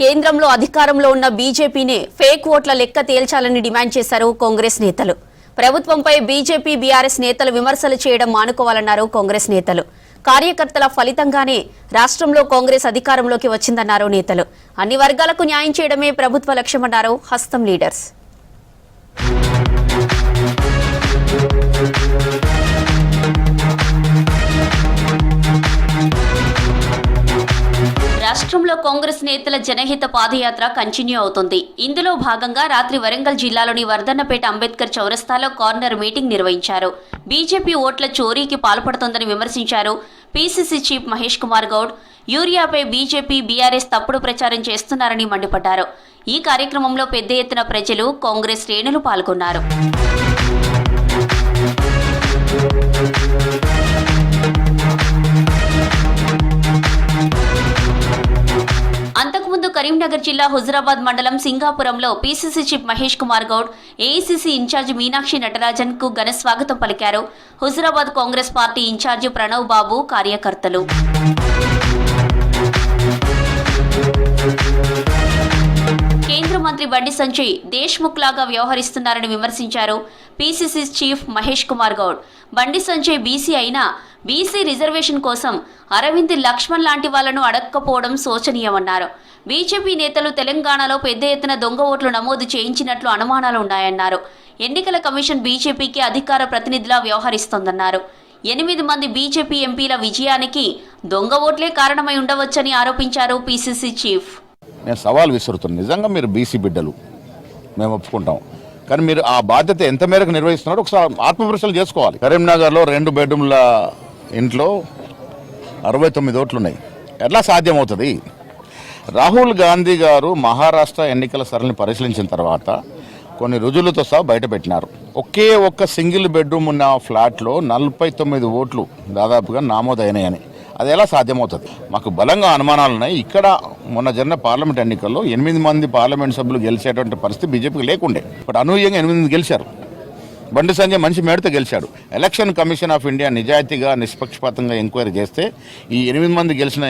కేంద్రంలో అధికారంలో ఉన్న బీజేపీని ఫేక్ ఓట్ల లెక్క తేల్చాలని డిమాండ్ చేశారు కాంగ్రెస్ నేతలు. ప్రభుత్వంపై బీజేపీ బీఆర్ఎస్ నేతలు విమర్శలు చేయడం మానుకోవాలన్నారు కాంగ్రెస్ నేతలు. కార్యకర్తల ఫలితంగానే రాష్ట్రంలో కాంగ్రెస్ అధికారంలోకి వచ్చిందన్నారు నేతలు. అన్ని వర్గాలకు న్యాయం చేయడమే ప్రభుత్వ లక్ష్యమన్నారు హస్తం లీడర్స్. రాష్ట్రంలో కాంగ్రెస్ నేతల జనహిత పాదయాత్ర కంటిన్యూ అవుతుంది. ఇందులో భాగంగా రాత్రి వరంగల్ జిల్లాలోని వర్ధన్నపేట అంబేద్కర్ చౌరస్తాలో కార్నర్ మీటింగ్ నిర్వహించారు. బీజేపీ ఓట్ల చోరీకి పాల్పడుతోందని విమర్శించారు. పీసీసీ చీఫ్ మహేష్ కుమార్ గౌడ్ యూరియాపై బీజేపీ బీఆర్ఎస్ తప్పుడు ప్రచారం చేస్తున్నారని మండిపడ్డారు. ఈ కార్యక్రమంలో పెద్ద ఎత్తున ప్రజలు, కాంగ్రెస్ శ్రేణులు పాల్గొన్నారు. అంతకుముందు కరీంనగర్ జిల్లా హుజురాబాద్ మండలం సింగాపురంలో PCC chief Mahesh Kumar Goud, AICC incharge Meenakshi Natarajan కు ఘన స్వాగతం పలికారు. హుజురాబాద్ కాంగ్రెస్ పార్టీ ఇన్ఛార్జ్ ప్రణవ్ బాబు, కార్యకర్తలు. కేంద్ర మంత్రి బండి సంజయ్ దేశ్ముఖ్ లాగా వ్యవహరిస్తున్నారని విమర్శించారు. PCC chief Mahesh Kumar Goud Bandi Sanjay BC అయినా బీసీ రిజర్వేషన్ కోసం అరవింద్ లక్ష్మణ్ లాంటి వాళ్లను అడగకపోవడం శోచనీయమన్నారు. బీజేపీ నేతలు తెలంగాణలో పెద్ద ఎత్తున దొంగ ఓట్లు నమోదు చేయించినట్లు అనుమానాలు ఉన్నాయన్నారు. ఎన్నికల కమిషన్ బీజేపీకి అధికార ప్రతినిధిలా వ్యవహరిస్తోందన్నారు. 8 మంది బీజేపీ ఎంపీల విజయానికి దొంగ ఓట్లే కారణమై ఉండవచ్చని ఆరోపించారు పీసీసీ చీఫ్. నేను సవాల్ విసురుతున్నాను. నిజంగా మీరు బీసీ బిడ్డలు, మేము ఒప్పుకుంటాం. కానీ మీరు ఆ బాధ్యత ఎంత మేరకు నిర్వహిస్తున్నారో ఒకసారి ఆత్మపరిశీలన చేసుకోవాలి. కరీంనగర్లో 2 బెడ్రూమ్ల ఇంట్లో 69 ఓట్లున్నాయి. ఎట్లా సాధ్యమవుతుంది? రాహుల్ గాంధీ గారు మహారాష్ట్ర ఎన్నికల సరళిని పరిశీలించిన తర్వాత కొన్ని రుజువులతో సహా బయటపెట్టినారు. ఒకే ఒక్క సింగిల్ బెడ్రూమ్ ఉన్న ఫ్లాట్లో 49 ఓట్లు దాదాపుగా నమోదైనాయని. అది ఎలా సాధ్యమవుతుంది? మాకు బలంగా అనుమానాలు ఉన్నాయి. ఇక్కడ మొన్న జరిగిన పార్లమెంట్ ఎన్నికల్లో 8 మంది పార్లమెంట్ సభ్యులు గెలిచేటువంటి పరిస్థితి బీజేపీకి లేకుండే. ఇప్పుడు అనూహ్యంగా 8 మంది గెలిచారు. బండి సంజయ్ మంచి మేడతో గెలిచాడు. ఎలక్షన్ కమిషన్ ఆఫ్ ఇండియా నిజాయితీగా, నిష్పక్షపాతంగా ఎంక్వైరీ చేస్తే ఈ 8 మంది గెలిచిన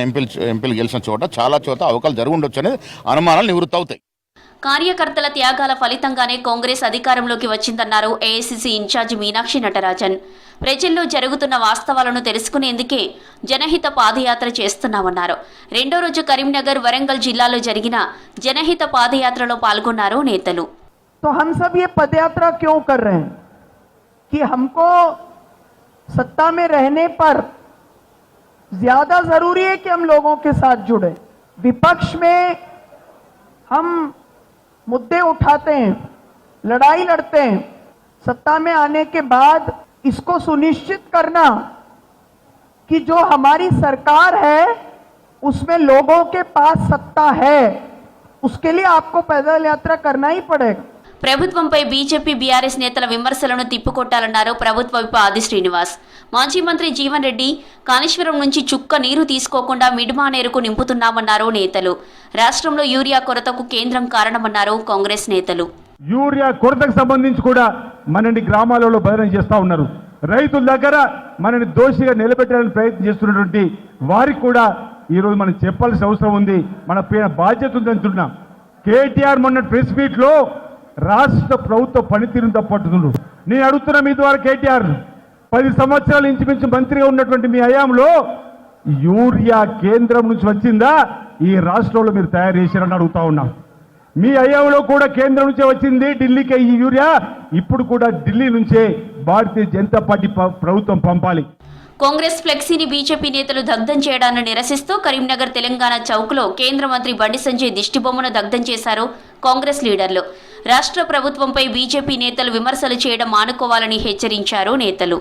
ఎంపీలు గెలిచిన చోట చాలా చోట అవకాశాలు జరుగుండొచ్చు అనేది అనుమానాలు నివృత్తి అవుతాయి. కార్యకర్తల త్యాగాల ఫలితంగానే కాంగ్రెస్ అధికారంలోకి వచ్చిందన్నారు ఏఐసీసీ ఇన్ఛార్జ్ మీనాక్షి నటరాజన్. ప్రజల్లో జరుగుతున్న వాస్తవాలను తెలుసుకునేందుకే జనహిత పాదయాత్ర చేస్తున్నామన్నారు. 2వ రోజు కరీంనగర్, వరంగల్ జిల్లాలో జరిగిన జనహిత పాదయాత్రలో పాల్గొన్నారు నేతలు. तो हम सब ये पदयात्रा क्यों कर रहे हैं कि हमको सत्ता में रहने पर ज्यादा जरूरी है कि हम लोगों के साथ जुड़े. विपक्ष में हम मुद्दे उठाते हैं, लड़ाई लड़ते हैं. सत्ता में आने के बाद इसको सुनिश्चित करना कि जो हमारी सरकार है उसमें लोगों के पास सत्ता है, उसके लिए आपको पैदल यात्रा करना ही पड़ेगा. ప్రభుత్వంపై బీజేపీ బీఆర్ఎస్ నేతల విమర్శలను తిప్పికొట్టాలన్నారు ప్రభుత్వ విప్ ఆది శ్రీనివాస్. మాజీ మంత్రి జీవన్ రెడ్డి కాళేశ్వరం నుంచి చుక్క నీరు తీసుకోకుండా మిడ్మానేరుకు నింపుతున్నామన్నారు నేతలు. రాష్ట్రంలో యూరియా కొరతకు కేంద్రం కారణమన్నారు కాంగ్రెస్ నేతలు. యూరియా కొరతకు సంబంధించి కూడా మనని గ్రామాలలో బదిలీ చేస్తూ ఉన్నారు. రైతుల దగ్గర మనని దోషిగా నిలబెట్టడానికి ప్రయత్నం చేస్తున్నటువంటి వారికి కూడా ఈరోజు మనం చెప్పాల్సిన అవసరం ఉంది. మన బాధ్యత ఉందంటున్నాం. కేటీఆర్ మొన్న ప్రెస్ మీట్లో రాష్ట్ర ప్రభుత్వ పనితీరును తప్పట్టుతున్నాడు. నేను అడుగుతున్నా మీ ద్వారా కేటీఆర్, 10 సంవత్సరాలు ఇంచుమించు మంత్రిగా ఉన్నటువంటి మీ హయాంలో యూరియా కేంద్రం నుంచి వచ్చిందా, ఈ రాష్ట్రంలో మీరు తయారు చేశారని అడుగుతా ఉన్నాం. మీ హయాంలో కూడా కేంద్రం నుంచే వచ్చింది ఢిల్లీకి ఈ యూరియా. ఇప్పుడు కూడా ఢిల్లీ నుంచే భారతీయ జనతా పార్టీ ప్రభుత్వం పంపాలి. కాంగ్రెస్ ఫ్లెక్సీని బీజేపీ నేతలు దగ్ధం చేయడాన్ని నిరసిస్తూ కరీంనగర్ తెలంగాణ చౌక్లో కేంద్ర మంత్రి బండి సంజయ్ దిష్టిబొమ్మను దగ్ధం చేశారు కాంగ్రెస్ లీడర్లు. రాష్ట్ర ప్రభుత్వంపై బీజేపీ నేతలు విమర్శలు చేయడం మానుకోవాలని హెచ్చరించారు నేతలు.